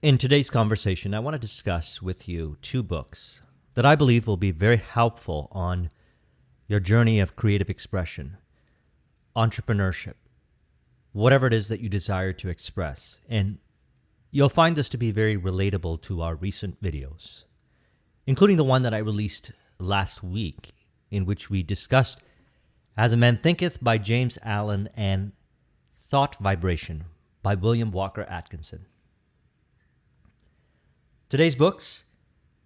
In today's conversation, I want to discuss with you two books that I believe will be very helpful on your journey of creative expression, entrepreneurship, whatever it is that you desire to express. And you'll find this to be very relatable to our recent videos, including the one that I released last week, in which we discussed As a Man Thinketh by James Allen and Thought Vibration by William Walker Atkinson. Today's books,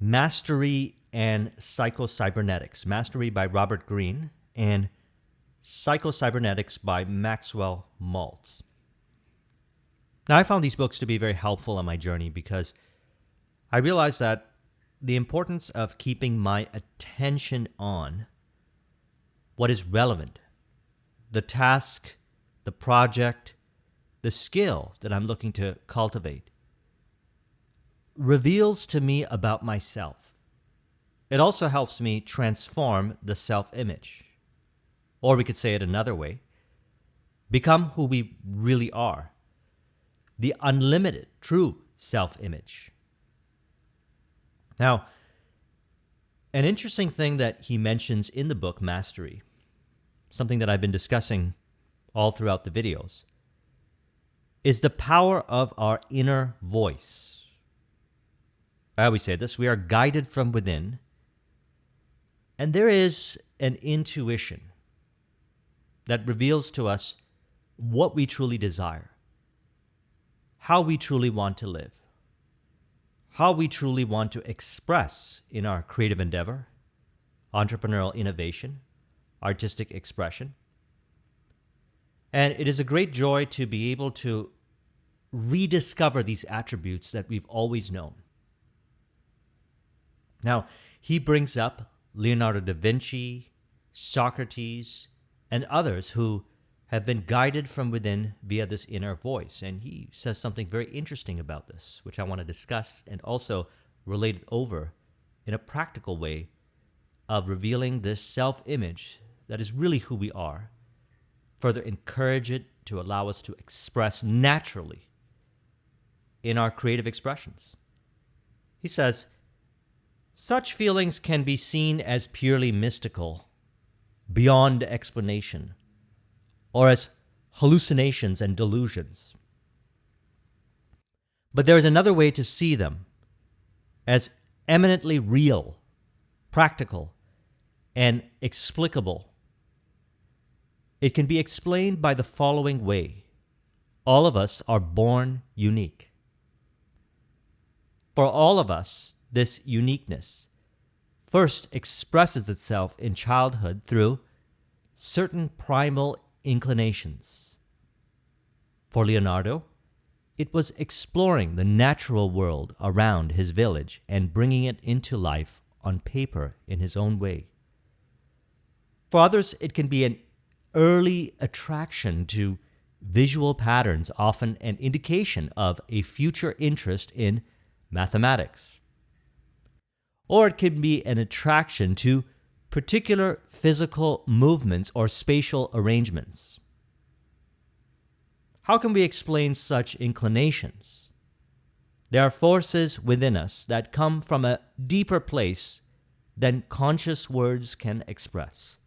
Mastery and Psycho-Cybernetics. Mastery by Robert Greene and Psycho-Cybernetics by Maxwell Maltz. Now, I found these books to be very helpful on my journey because I realized that the importance of keeping my attention on what is relevant, the task, the project, the skill that I'm looking to cultivate, reveals to me about myself. It also helps me transform the self-image. Or we could say it another way, become who we really are, the unlimited, true self-image. Now, an interesting thing that he mentions in the book, Mastery, something that I've been discussing all throughout the videos, is the power of our inner voice. I always say this, we are guided from within, and there is an intuition that reveals to us what we truly desire, how we truly want to live, how we truly want to express in our creative endeavor, entrepreneurial innovation, artistic expression. And it is a great joy to be able to rediscover these attributes that we've always known. Now, he brings up Leonardo da Vinci, Socrates, and others who have been guided from within via this inner voice. And he says something very interesting about this, which I want to discuss and also relate it over in a practical way of revealing this self-image that is really who we are, further encourage it to allow us to express naturally in our creative expressions. He says, such feelings can be seen as purely mystical, beyond explanation, or as hallucinations and delusions. But there is another way to see them, as eminently real, practical, and explicable. It can be explained by the following way. All of us are born unique. For all of us, this uniqueness first expresses itself in childhood through certain primal inclinations. For Leonardo, it was exploring the natural world around his village and bringing it into life on paper in his own way. For others, it can be an early attraction to visual patterns, often an indication of a future interest in mathematics. Or it can be an attraction to particular physical movements or spatial arrangements. How can we explain such inclinations? There are forces within us that come from a deeper place than conscious words can express.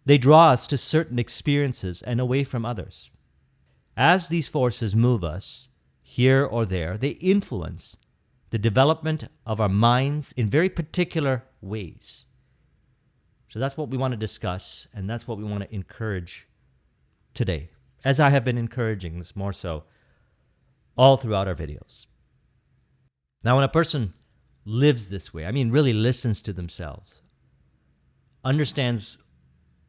They draw us to certain experiences and away from others. As these forces move us, here or there, they influence the development of our minds in very particular ways. So that's what we want to discuss, and that's what we want to encourage today, as I have been encouraging this more so all throughout our videos. Now, when a person lives this way, really listens to themselves, understands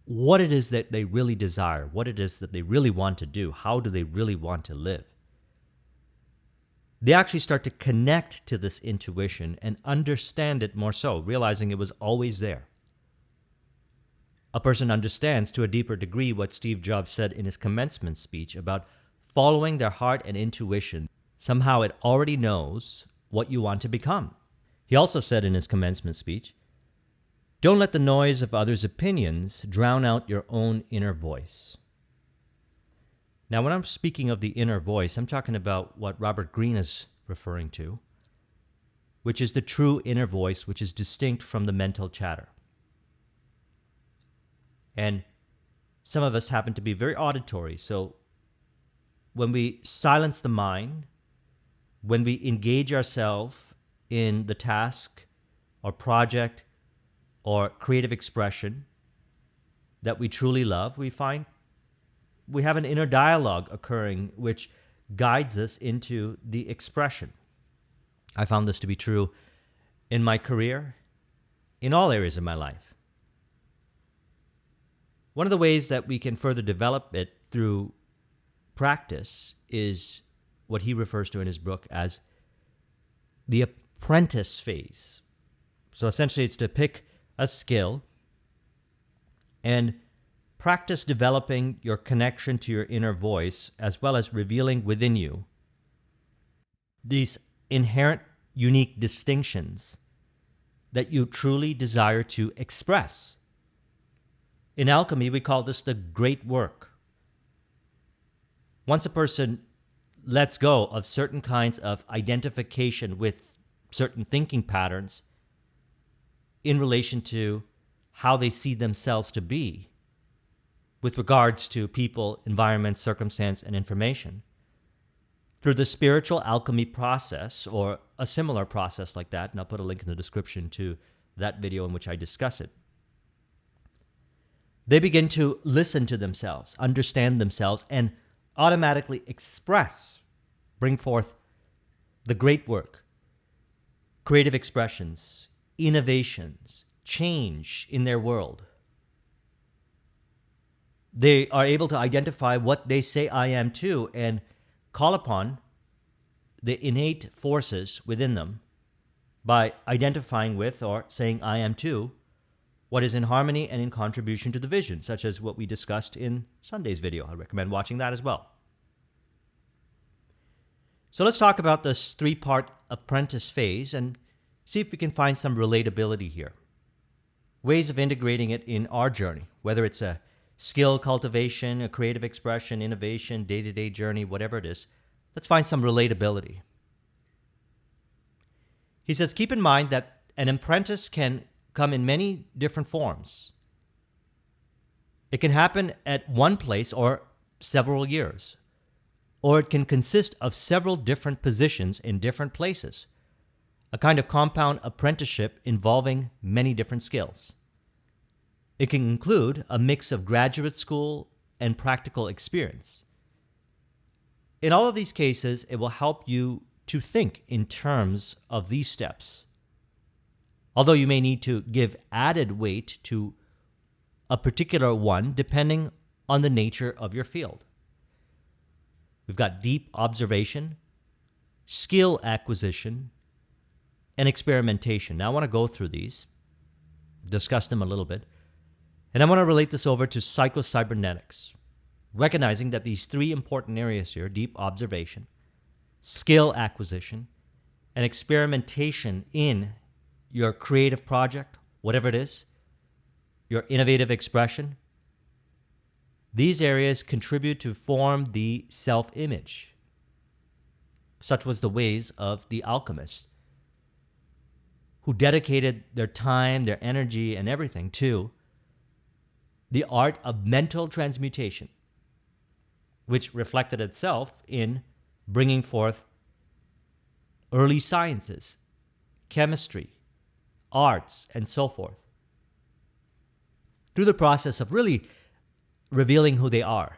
what it is that they really desire, what it is that they really want to do, how do they really want to live, they actually start to connect to this intuition and understand it more so, realizing it was always there. A person understands to a deeper degree what Steve Jobs said in his commencement speech about following their heart and intuition. Somehow it already knows what you want to become. He also said in his commencement speech, don't let the noise of others' opinions drown out your own inner voice. Now, when I'm speaking of the inner voice, I'm talking about what Robert Greene is referring to, which is the true inner voice, which is distinct from the mental chatter. And some of us happen to be very auditory, so when we silence the mind, when we engage ourselves in the task or project or creative expression that we truly love, we find we have an inner dialogue occurring which guides us into the expression. I found this to be true in my career, in all areas of my life. One of the ways that we can further develop it through practice is what he refers to in his book as the Apprentice Phase. So essentially it's to pick a skill and practice developing your connection to your inner voice, as well as revealing within you these inherent unique distinctions that you truly desire to express. In alchemy, we call this the great work. Once a person lets go of certain kinds of identification with certain thinking patterns in relation to how they see themselves to be with regards to people, environment, circumstance, and information, through the spiritual alchemy process, or a similar process like that, and I'll put a link in the description to that video in which I discuss it, they begin to listen to themselves, understand themselves, and automatically express, bring forth the great work, creative expressions, innovations, change in their world. They are able to identify what they say I am too, and call upon the innate forces within them by identifying with or saying I am too what is in harmony and in contribution to the vision, such as what we discussed in Sunday's video. I recommend watching that as well. So let's talk about this 3-part apprentice phase and see if we can find some relatability here. Ways of integrating it in our journey, whether it's a skill cultivation, a creative expression, innovation, day-to-day journey, whatever it is. Let's find some relatability. He says, keep in mind that an apprentice can come in many different forms. It can happen at one place or several years, or it can consist of several different positions in different places, a kind of compound apprenticeship involving many different skills. It can include a mix of graduate school and practical experience. In all of these cases, it will help you to think in terms of these steps, although you may need to give added weight to a particular one depending on the nature of your field. We've got deep observation, skill acquisition, and experimentation. Now I want to go through these, discuss them a little bit, and I want to relate this over to Psycho-Cybernetics, recognizing that these 3 important areas here, deep observation, skill acquisition, and experimentation in your creative project, whatever it is, your innovative expression, these areas contribute to form the self-image. Such was the ways of the alchemists, who dedicated their time, their energy, and everything to the art of mental transmutation, which reflected itself in bringing forth early sciences, chemistry, arts, and so forth, through the process of really revealing who they are.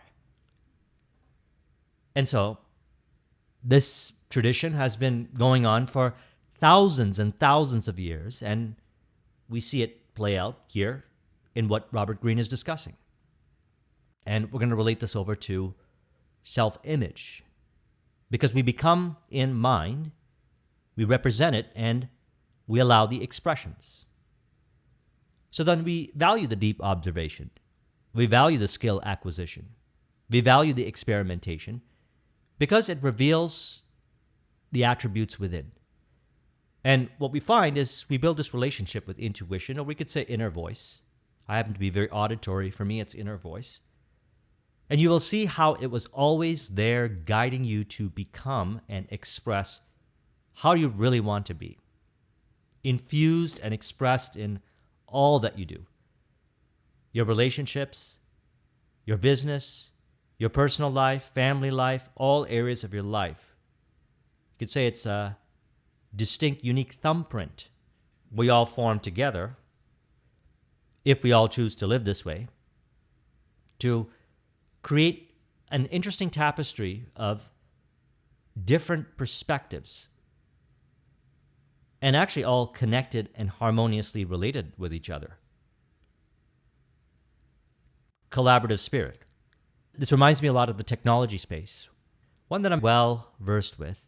And so this tradition has been going on for thousands and thousands of years, and we see it play out here in what Robert Greene is discussing. And we're going to relate this over to self-image, because we become in mind, we represent it, and we allow the expressions. So then we value the deep observation, we value the skill acquisition, we value the experimentation, because it reveals the attributes within. And what we find is we build this relationship with intuition, or we could say inner voice. I happen to be very auditory. For me, it's inner voice. And you will see how it was always there guiding you to become and express how you really want to be, infused and expressed in all that you do. Your relationships, your business, your personal life, family life, all areas of your life. You could say it's a distinct, unique thumbprint we all form together, if we all choose to live this way, to create an interesting tapestry of different perspectives, and actually all connected and harmoniously related with each other. Collaborative spirit. This reminds me a lot of the technology space, one that I'm well versed with,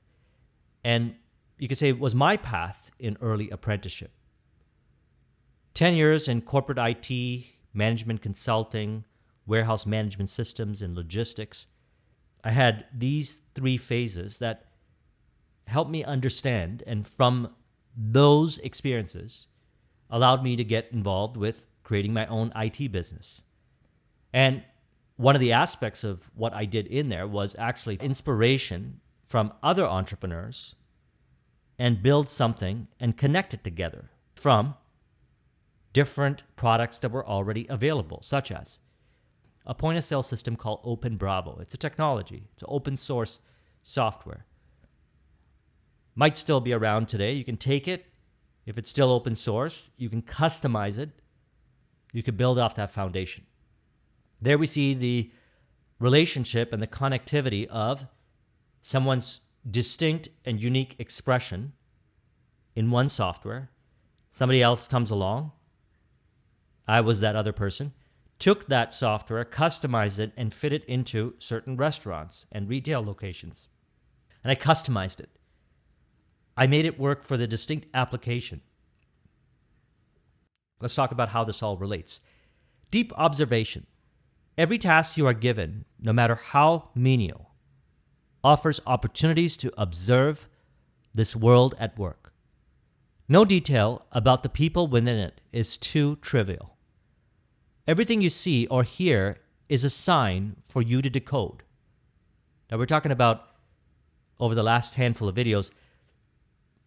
and you could say was my path in early apprenticeship. 10 years in corporate IT, management consulting, warehouse management systems, and logistics. I had these 3 phases that helped me understand, and from those experiences allowed me to get involved with creating my own IT business. And one of the aspects of what I did in there was actually inspiration from other entrepreneurs and build something and connect it together from different products that were already available, such as a point-of-sale system called Open Bravo. It's a technology. It's an open source software. Might still be around today. You can take it. If it's still open source, you can customize it. You can build off that foundation. There we see the relationship and the connectivity of someone's distinct and unique expression in one software. Somebody else comes along. I was that other person. Took that software, customized it, and fit it into certain restaurants and retail locations. And I customized it. I made it work for the distinct application. Let's talk about how this all relates. Deep observation. Every task you are given, no matter how menial, offers opportunities to observe this world at work. No detail about the people within it is too trivial. Everything you see or hear is a sign for you to decode. Now, we're talking about, over the last handful of videos,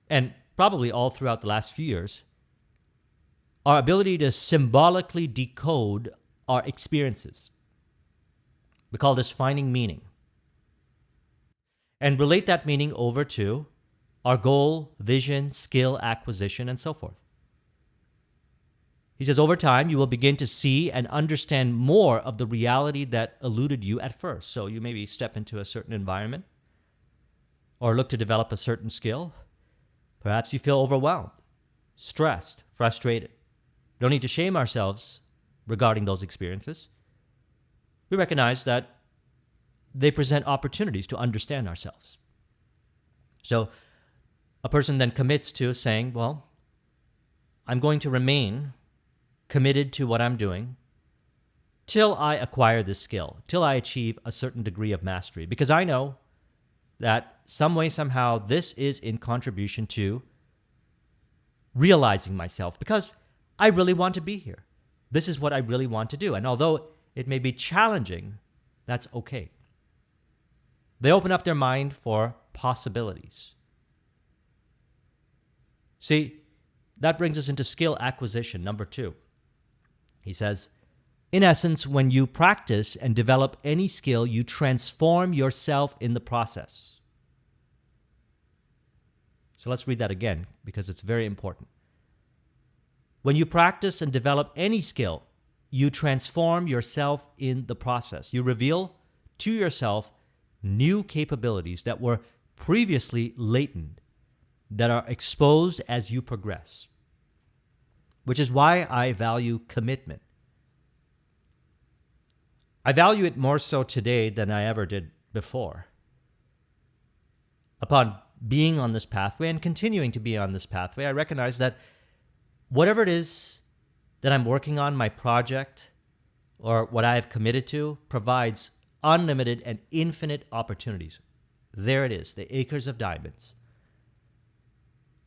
and probably all throughout the last few years, our ability to symbolically decode our experiences. We call this finding meaning. And relate that meaning over to our goal, vision, skill, acquisition, and so forth. He says, over time, you will begin to see and understand more of the reality that eluded you at first. So you maybe step into a certain environment or look to develop a certain skill. Perhaps you feel overwhelmed, stressed, frustrated. We don't need to shame ourselves regarding those experiences. We recognize that they present opportunities to understand ourselves. So a person then commits to saying, well, I'm going to remain committed to what I'm doing till I acquire this skill, till I achieve a certain degree of mastery, because I know that some way, somehow, this is in contribution to realizing myself, because I really want to be here. This is what I really want to do. And although it may be challenging, that's okay. They open up their mind for possibilities. See, that brings us into skill acquisition, number 2. He says, in essence, when you practice and develop any skill, you transform yourself in the process. So let's read that again, because it's very important. When you practice and develop any skill, you transform yourself in the process. You reveal to yourself new capabilities that were previously latent, that are exposed as you progress, which is why I value commitment. I value it more so today than I ever did before. Upon being on this pathway and continuing to be on this pathway, I recognize that whatever it is that I'm working on, my project, or what I have committed to, provides unlimited and infinite opportunities. There it is, the acres of diamonds.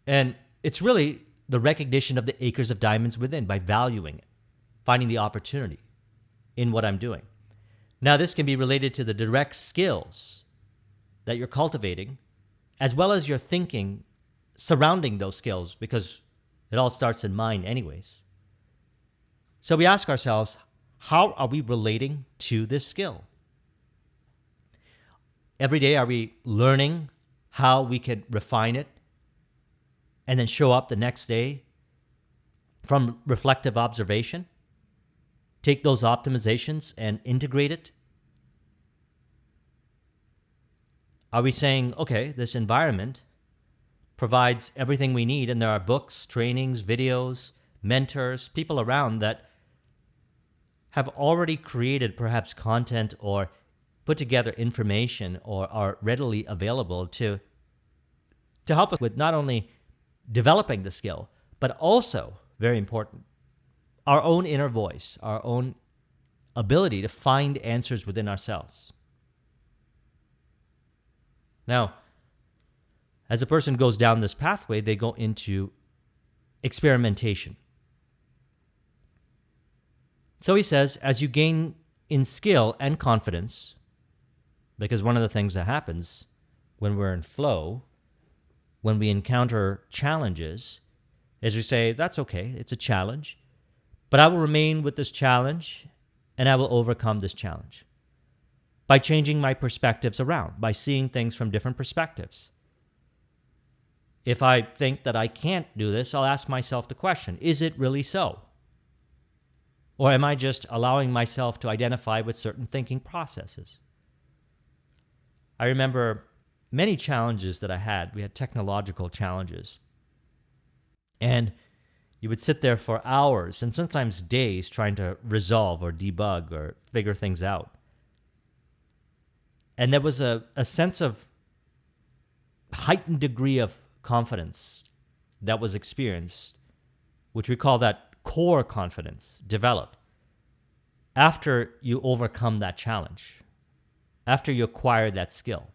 And it's really the recognition of the acres of diamonds within by valuing it, finding the opportunity in what I'm doing. Now, this can be related to the direct skills that you're cultivating, as well as your thinking surrounding those skills, because it all starts in mind anyways. So we ask ourselves, how are we relating to this skill? Every day, are we learning how we can refine it and then show up the next day from reflective observation? Take those optimizations and integrate it? Are we saying, okay, this environment provides everything we need, and there are books, trainings, videos, mentors, people around that have already created perhaps content or put together information or are readily available to help us with not only developing the skill, but also, very important, our own inner voice, our own ability to find answers within ourselves. Now, as a person goes down this pathway, they go into experimentation. So he says, as you gain in skill and confidence, because one of the things that happens when we're in flow, when we encounter challenges, is we say, that's okay, it's a challenge, but I will remain with this challenge and I will overcome this challenge by changing my perspectives around, by seeing things from different perspectives. If I think that I can't do this, I'll ask myself the question, is it really so? Or am I just allowing myself to identify with certain thinking processes? I remember many challenges that I had. We had technological challenges. And you would sit there for hours and sometimes days trying to resolve or debug or figure things out. And there was a sense of heightened degree of confidence that was experienced, which we call that core confidence, developed after you overcome that challenge, after you acquire that skill.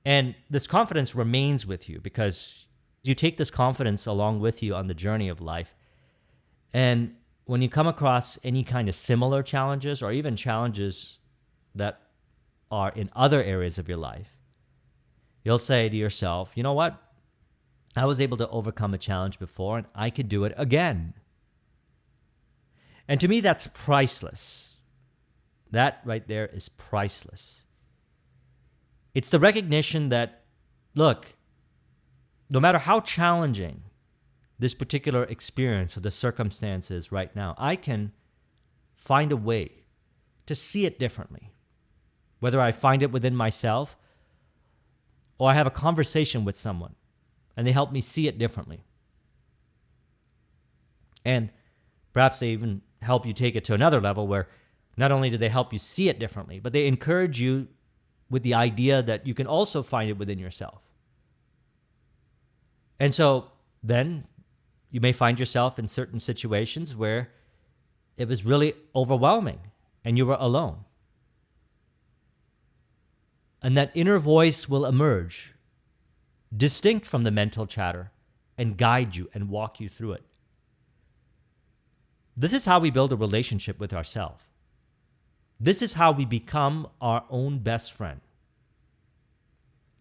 And this confidence remains with you because you take this confidence along with you on the journey of life. And when you come across any kind of similar challenges or even challenges that are in other areas of your life, you'll say to yourself, you know what? I was able to overcome a challenge before and I could do it again. And to me, that's priceless. That right there is priceless. It's the recognition that, look, no matter how challenging this particular experience or the circumstances right now, I can find a way to see it differently. Whether I find it within myself or I have a conversation with someone and they help me see it differently. And perhaps they even help you take it to another level where not only do they help you see it differently, but they encourage you with the idea that you can also find it within yourself. And so then you may find yourself in certain situations where it was really overwhelming and you were alone. And that inner voice will emerge, distinct from the mental chatter, and guide you and walk you through it. This is how we build a relationship with ourselves. This is how we become our own best friend.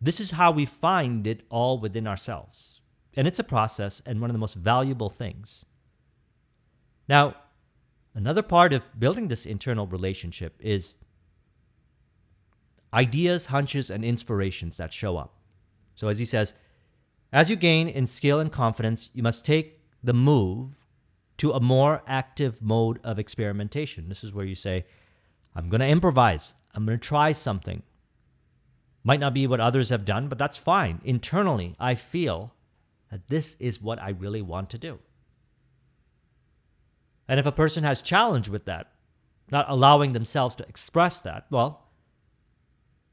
This is how we find it all within ourselves. And it's a process and one of the most valuable things. Now, another part of building this internal relationship is ideas, hunches, and inspirations that show up. So as he says, as you gain in skill and confidence, you must take the move to a more active mode of experimentation. This is where you say, I'm going to improvise. I'm going to try something. Might not be what others have done, but that's fine. Internally, I feel that this is what I really want to do. And if a person has challenge with that, not allowing themselves to express that, well,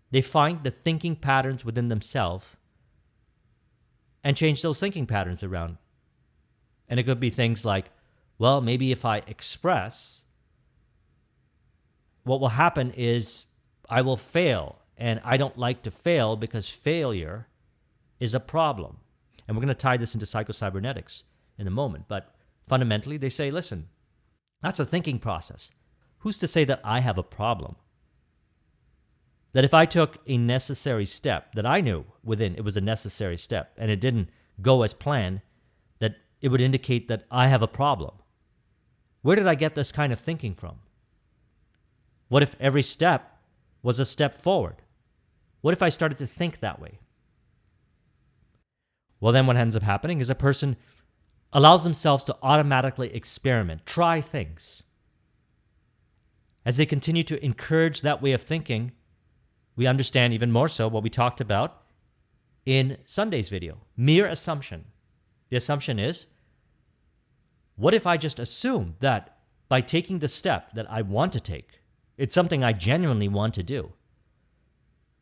they find the thinking patterns within themselves and change those thinking patterns around. And it could be things like, well, maybe if I express, what will happen is I will fail. And I don't like to fail because failure is a problem. And we're going to tie this into Psycho-Cybernetics in a moment. But fundamentally, they say, listen, that's a thinking process. Who's to say that I have a problem? that if I took a necessary step that I knew within it was a necessary step and it didn't go as planned, that it would indicate that I have a problem. Where did I get this kind of thinking from? What if every step was a step forward? What if I started to think that way? Well, then what ends up happening is a person allows themselves to automatically experiment, try things. As they continue to encourage that way of thinking, we understand even more so what we talked about in Sunday's video, mere assumption. The assumption is, what if I just assume that by taking the step that I want to take, it's something I genuinely want to do,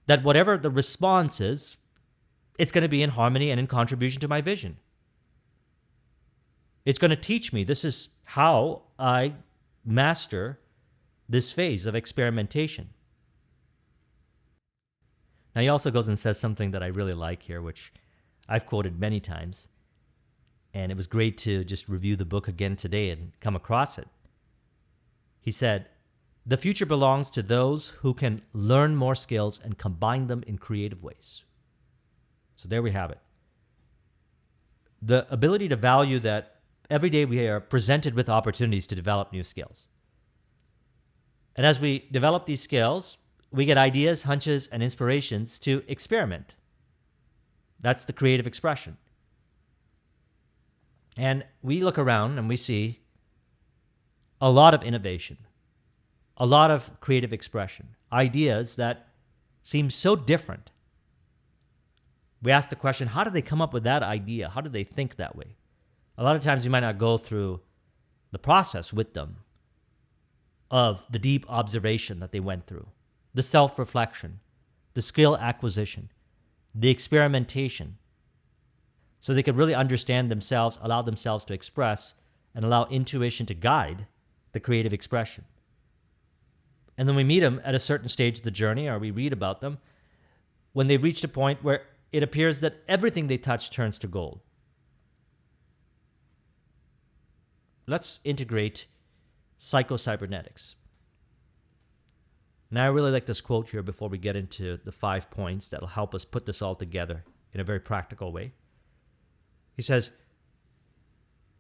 that whatever the response is, it's going to be in harmony and in contribution to my vision. It's going to teach me this is how I master this phase of experimentation. Now, he also goes and says something that I really like here, which I've quoted many times, and it was great to just review the book again today and come across it. He said, "The future belongs to those who can learn more skills and combine them in creative ways." So there we have it. The ability to value that every day we are presented with opportunities to develop new skills. And as we develop these skills, we get ideas, hunches, and inspirations to experiment. That's the creative expression. And we look around and we see a lot of innovation, a lot of creative expression, ideas that seem so different. We ask the question, how did they come up with that idea? How did they think that way? A lot of times you might not go through the process with them of the deep observation that they went through, the self-reflection, the skill acquisition, the experimentation, so they could really understand themselves, allow themselves to express, and allow intuition to guide the creative expression. And then we meet them at a certain stage of the journey, or we read about them, when they've reached a point where it appears that everything they touch turns to gold. Let's integrate Psycho-Cybernetics. Now, I really like this quote here before we get into the 5 points that will help us put this all together in a very practical way. He says,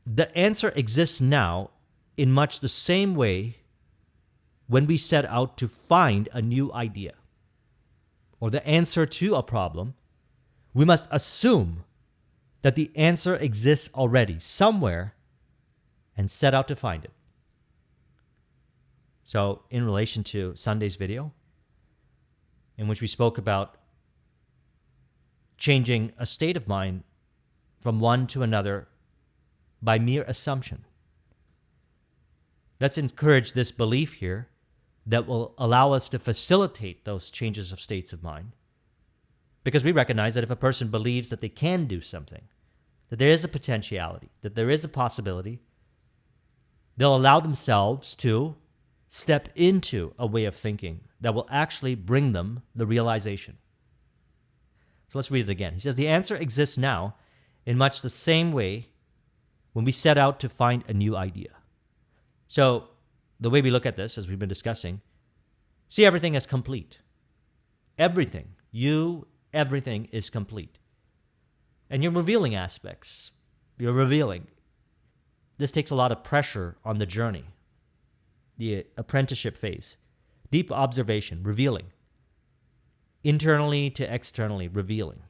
"The answer exists now in much the same way when we set out to find a new idea or the answer to a problem. We must assume that the answer exists already somewhere and set out to find it." So, in relation to Sunday's video, in which we spoke about changing a state of mind from one to another by mere assumption, let's encourage this belief here that will allow us to facilitate those changes of states of mind. Because we recognize that if a person believes that they can do something, that there is a potentiality, that there is a possibility, they'll allow themselves to step into a way of thinking that will actually bring them the realization. So let's read it again. He says, "The answer exists now in much the same way when we set out to find a new idea." So the way we look at this, as we've been discussing, see everything as complete. Everything, everything is complete. And you're revealing aspects. You're revealing. This takes a lot of pressure on the journey. The apprenticeship phase. Deep observation, revealing. Internally to externally, revealing.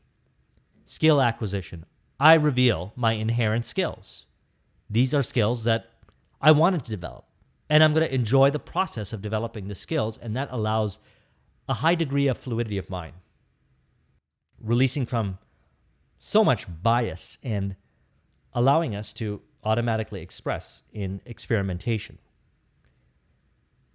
Skill acquisition. I reveal my inherent skills. These are skills that I wanted to develop. And I'm going to enjoy the process of developing the skills, and that allows a high degree of fluidity of mind. Releasing from so much bias and allowing us to automatically express in experimentation.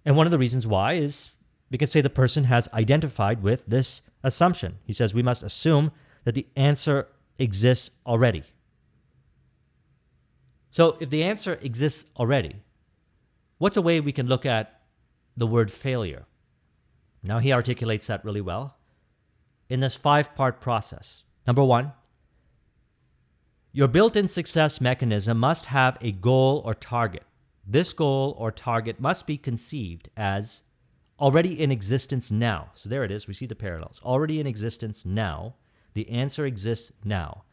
And one of the reasons why is because, say, the person has identified with this assumption. He says we must assume that the answer exists already. So if the answer exists already, what's a way we can look at the word failure? Now, he articulates that really well in this 5-part process. Number 1, your built-in success mechanism must have a goal or target. This goal or target must be conceived as already in existence now. So there it is. We see the parallels. Already in existence now. The answer exists now,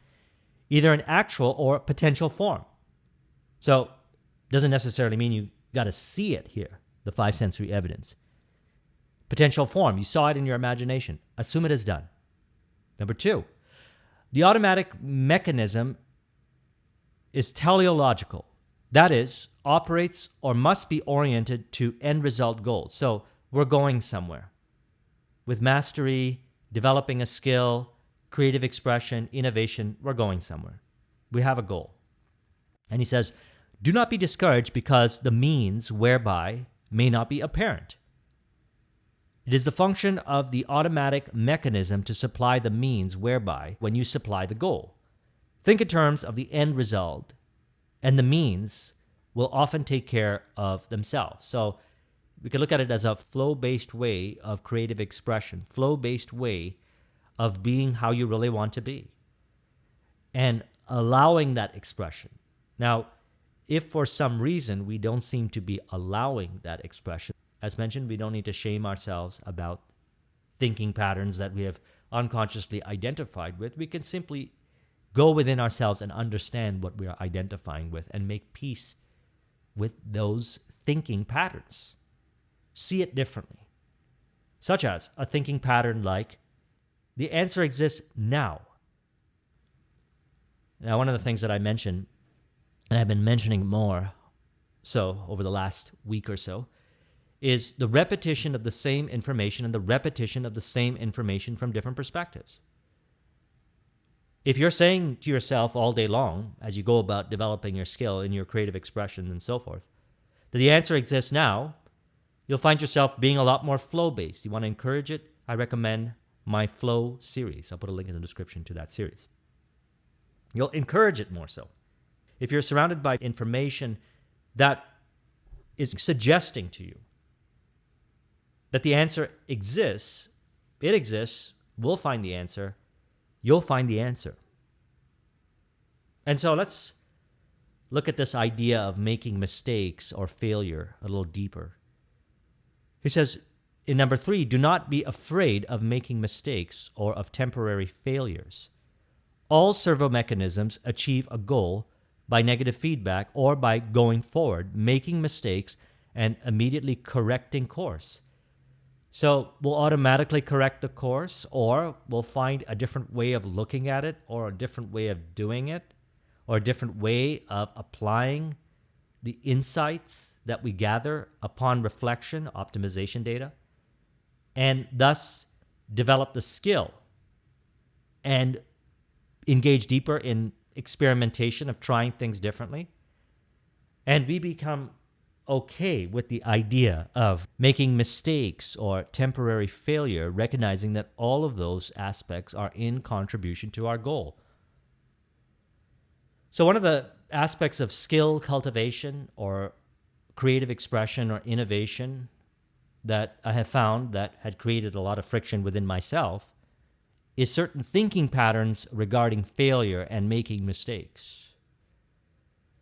either in actual or potential form. So doesn't necessarily mean you got to see it here, the five sensory evidence. Potential form, you saw it in your imagination. Assume it is done. Number two, the automatic mechanism is teleological. That is, operates or must be oriented to end result goals. So we're going somewhere. With mastery, developing a skill, creative expression, innovation, we're going somewhere. We have a goal. And he says, do not be discouraged because the means whereby may not be apparent. It is the function of the automatic mechanism to supply the means whereby when you supply the goal. Think in terms of the end result, and the means will often take care of themselves. So we could look at it as a flow-based way of creative expression, flow-based way of being how you really want to be, and allowing that expression. Now, if for some reason we don't seem to be allowing that expression, as mentioned, we don't need to shame ourselves about thinking patterns that we have unconsciously identified with. We can simply go within ourselves and understand what we are identifying with and make peace with those thinking patterns. See it differently, such as a thinking pattern like, the answer exists now. Now, one of the things that I mentioned, and I've been mentioning more so over the last week or so, is the repetition of the same information and the repetition of the same information from different perspectives. If you're saying to yourself all day long, as you go about developing your skill in your creative expression and so forth, that the answer exists now, you'll find yourself being a lot more flow-based. You want to encourage it? I recommend my Flow series. I'll put a link in the description to that series. You'll encourage it more so. If you're surrounded by information that is suggesting to you that the answer exists, it exists, we'll find the answer, you'll find the answer. And so let's look at this idea of making mistakes or failure a little deeper. He says, in number 3, do not be afraid of making mistakes or of temporary failures. All servo mechanisms achieve a goal by negative feedback or by going forward, making mistakes, and immediately correcting course. So we'll automatically correct the course, or we'll find a different way of looking at it, or a different way of doing it, or a different way of applying the insights that we gather upon reflection, optimization data, and thus develop the skill and engage deeper in experimentation of trying things differently. And we become okay with the idea of making mistakes or temporary failure, recognizing that all of those aspects are in contribution to our goal. So one of the aspects of skill cultivation or creative expression or innovation that I have found that had created a lot of friction within myself is certain thinking patterns regarding failure and making mistakes.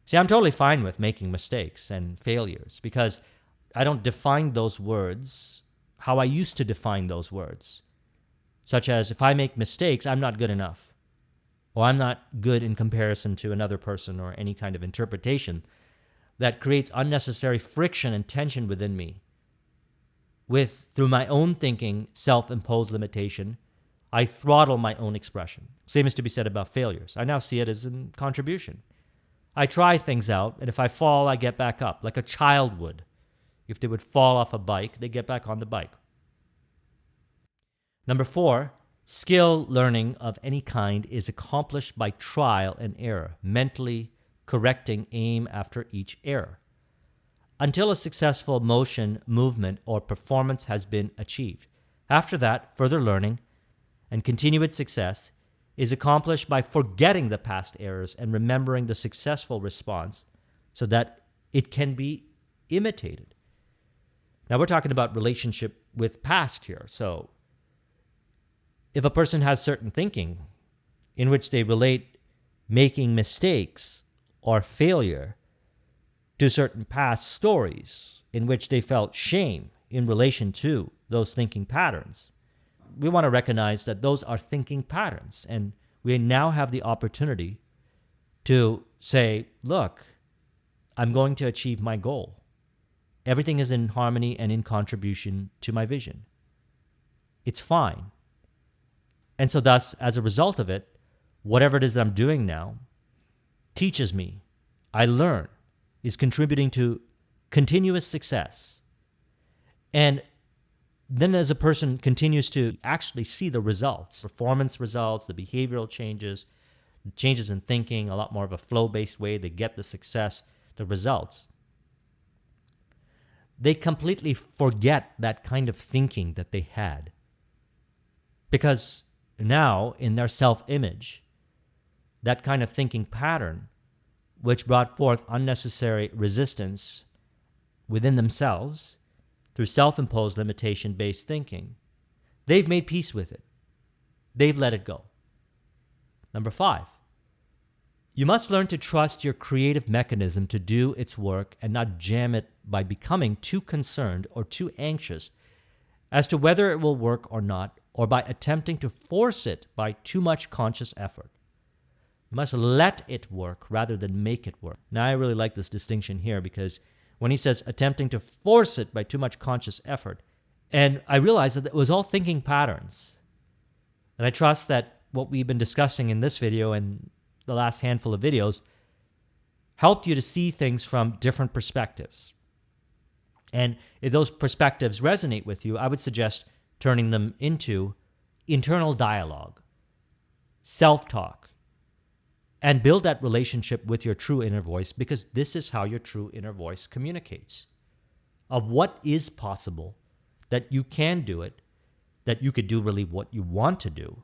See, I'm totally fine with making mistakes and failures because I don't define those words how I used to define those words, such as if I make mistakes, I'm not good enough, or I'm not good in comparison to another person, or any kind of interpretation that creates unnecessary friction and tension within me. Through my own thinking, self-imposed limitation, I throttle my own expression. Same is to be said about failures. I now see it as a contribution. I try things out, and if I fall, I get back up, like a child would. If they would fall off a bike, they get back on the bike. Number 4, skill learning of any kind is accomplished by trial and error, mentally correcting aim after each error, until a successful motion, movement, or performance has been achieved. After that, further learning and continued success is accomplished by forgetting the past errors and remembering the successful response so that it can be imitated. Now, we're talking about relationship with past here. So if a person has certain thinking in which they relate making mistakes or failure to certain past stories in which they felt shame, in relation to those thinking patterns, we want to recognize that those are thinking patterns. And we now have the opportunity to say, look, I'm going to achieve my goal. Everything is in harmony and in contribution to my vision. It's fine. And so thus, as a result of it, whatever it is that I'm doing now teaches me, I learn, is contributing to continuous success. And then as a person continues to actually see the results, performance results, the behavioral changes in thinking, a lot more of a flow-based way, they get the success, the results. They completely forget that kind of thinking that they had. Because now, in their self-image, that kind of thinking pattern, which brought forth unnecessary resistance within themselves through self-imposed limitation-based thinking, they've made peace with it. They've let it go. Number 5, you must learn to trust your creative mechanism to do its work and not jam it by becoming too concerned or too anxious as to whether it will work or not, or by attempting to force it by too much conscious effort. You must let it work rather than make it work. Now, I really like this distinction here because when he says attempting to force it by too much conscious effort, and I realized that it was all thinking patterns. And I trust that what we've been discussing in this video and the last handful of videos helped you to see things from different perspectives. And if those perspectives resonate with you, I would suggest turning them into internal dialogue, self-talk, and build that relationship with your true inner voice, because this is how your true inner voice communicates of what is possible, that you can do it, that you could do really what you want to do.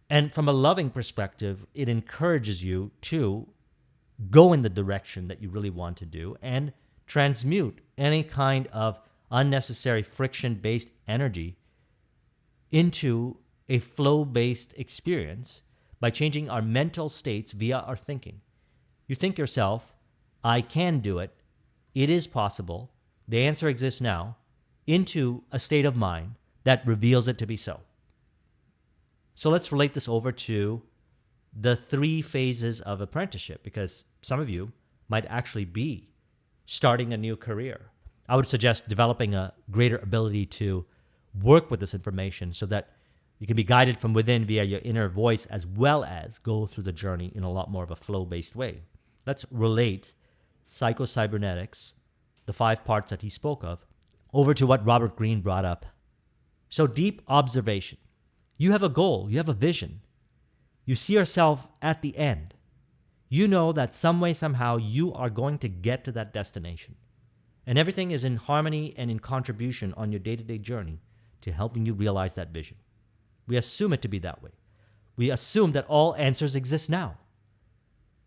And from a loving perspective, it encourages you to go in the direction that you really want to do and transmute any kind of unnecessary friction-based energy into a flow-based experience by changing our mental states via our thinking. You think yourself, I can do it, it is possible, the answer exists now, into a state of mind that reveals it to be so. So let's relate this over to the 3 phases of apprenticeship, because some of you might actually be starting a new career. I would suggest developing a greater ability to work with this information so that you can be guided from within via your inner voice, as well as go through the journey in a lot more of a flow-based way. Let's relate Psycho-Cybernetics, the 5 parts that he spoke of, over to what Robert Greene brought up. So deep observation. You have a goal, you have a vision. You see yourself at the end. You know that some way, somehow, you are going to get to that destination. And everything is in harmony and in contribution on your day-to-day journey to helping you realize that vision. We assume it to be that way. We assume that all answers exist now.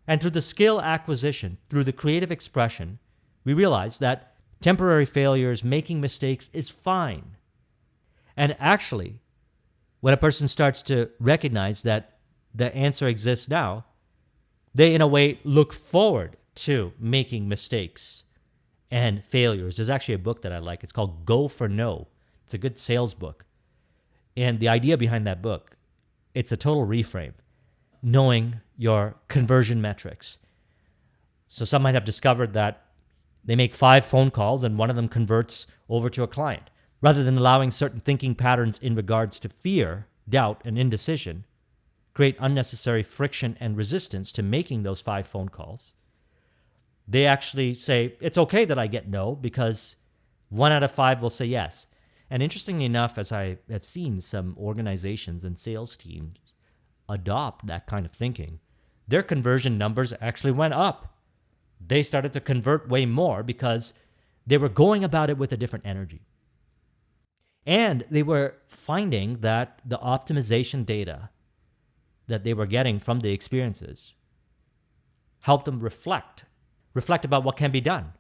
And through the skill acquisition, through the creative expression, we realize that temporary failures, making mistakes is fine. And actually, when a person starts to recognize that the answer exists now, they, in a way, look forward to making mistakes and failures. There's actually a book that I like. It's called Go for No. It's a good sales book. And the idea behind that book, it's a total reframe, knowing your conversion metrics. So some might have discovered that they make 5 phone calls and one of them converts over to a client. Rather than allowing certain thinking patterns in regards to fear, doubt, and indecision create unnecessary friction and resistance to making those 5 phone calls, they actually say, it's okay that I get no, because 1 out of 5 will say yes. And interestingly enough, as I have seen some organizations and sales teams adopt that kind of thinking, their conversion numbers actually went up. They started to convert way more because they were going about it with a different energy. And they were finding that the optimization data that they were getting from the experiences helped them reflect about what can be done.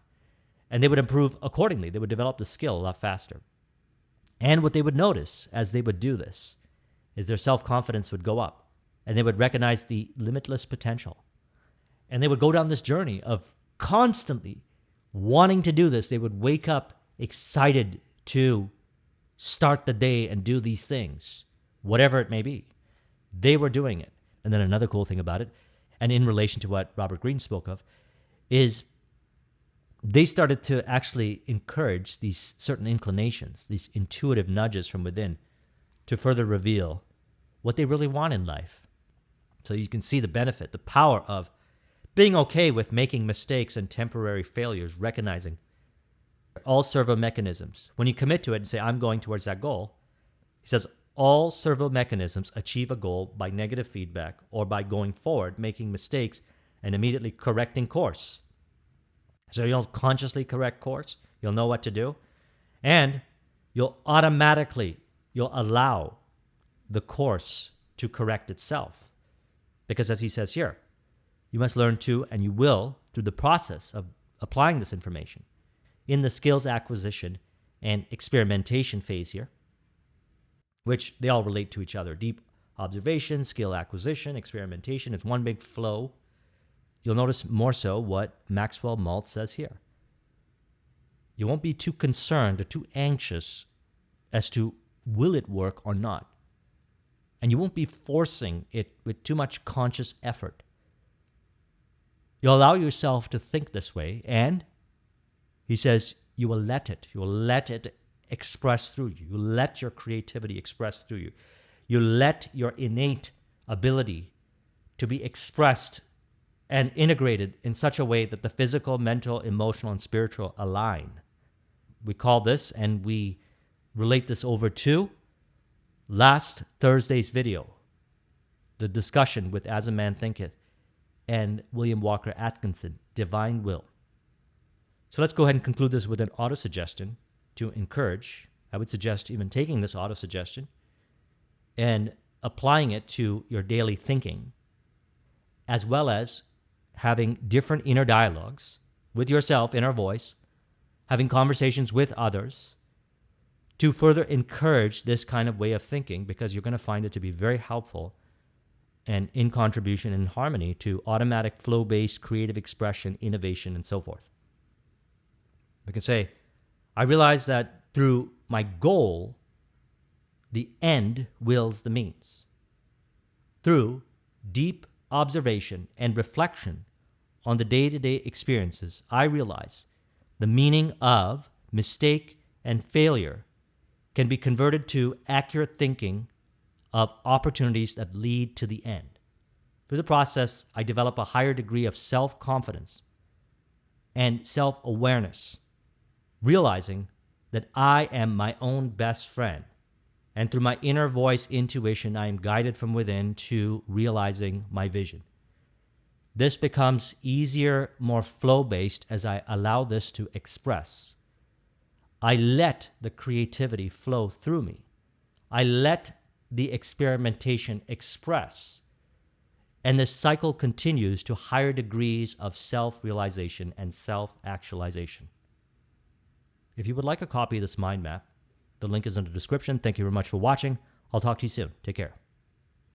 And they would improve accordingly. They would develop the skill a lot faster. And what they would notice as they would do this is their self-confidence would go up, and they would recognize the limitless potential. And they would go down this journey of constantly wanting to do this. They would wake up excited to start the day and do these things, whatever it may be. They were doing it. And then another cool thing about it, and in relation to what Robert Greene spoke of, is they started to actually encourage these certain inclinations, these intuitive nudges from within, to further reveal what they really want in life. So you can see the benefit, the power of being okay with making mistakes and temporary failures, recognizing all servo mechanisms. When you commit to it and say, I'm going towards that goal, he says, all servo mechanisms achieve a goal by negative feedback or by going forward, making mistakes, and immediately correcting course. So you'll consciously correct course, you'll know what to do, and you'll allow the course to correct itself. Because as he says here, you must learn to, and you will, through the process of applying this information in the skills acquisition and experimentation phase here, which they all relate to each other. Deep observation, skill acquisition, experimentation. It's one big flow. You'll notice more so what Maxwell Maltz says here. You won't be too concerned or too anxious as to will it work or not. And you won't be forcing it with too much conscious effort. You'll allow yourself to think this way, and he says you will let it. You will let it express through you. You let your creativity express through you. You let your innate ability to be expressed and integrated in such a way that the physical, mental, emotional, and spiritual align. We call this, and we relate this over to last Thursday's video, the discussion with As a Man Thinketh and William Walker Atkinson, Divine Will. So let's go ahead and conclude this with an auto-suggestion to encourage. I would suggest even taking this auto-suggestion and applying it to your daily thinking, as well as having different inner dialogues with yourself, inner voice, having conversations with others to further encourage this kind of way of thinking, because you're going to find it to be very helpful and in contribution and harmony to automatic flow-based creative expression, innovation, and so forth. We can say, I realize that through my goal, the end wills the means. Through deep observation and reflection on the day-to-day experiences, I realize the meaning of mistake and failure can be converted to accurate thinking of opportunities that lead to the end. Through the process, I develop a higher degree of self-confidence and self-awareness, realizing that I am my own best friend. And through my inner voice intuition, I am guided from within to realizing my vision. This becomes easier, more flow-based as I allow this to express. I let the creativity flow through me. I let the experimentation express. And this cycle continues to higher degrees of self-realization and self-actualization. If you would like a copy of this mind map, the link is in the description. Thank you very much for watching. I'll talk to you soon. Take care.